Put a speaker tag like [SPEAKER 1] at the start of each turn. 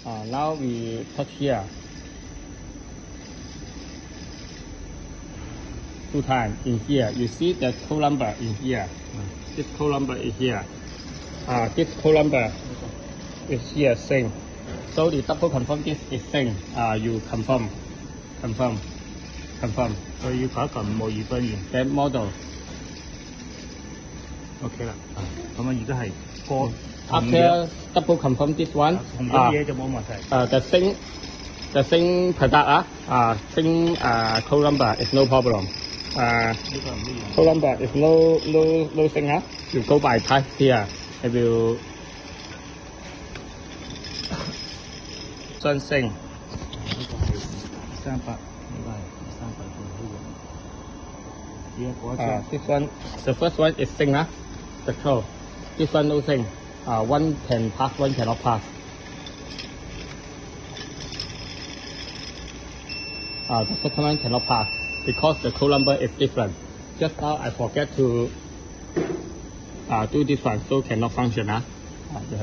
[SPEAKER 1] Now we touch here 2 times in here. You see the code number in here. This code number is here. This code number is here same. So the double confirm this is same. You confirm.
[SPEAKER 2] 我要搞一個52分完
[SPEAKER 1] Then model.
[SPEAKER 2] ，OK 啦。咁啊，而家係個
[SPEAKER 1] After double confirm this one.
[SPEAKER 2] 同樣嘢就冇問題。
[SPEAKER 1] The same product same code number is no problem.
[SPEAKER 2] 呢個唔一樣。
[SPEAKER 1] Code number is no thing. You go by type here. I will 雙星。
[SPEAKER 2] 呢個係300，呢個係300個一樣。而家嗰張
[SPEAKER 1] This one, the first one is sing the code. This one no sing. One can pass, one cannot pass. The second one cannot pass because the code number is different. Just now I forget to do this one, so cannot function. You have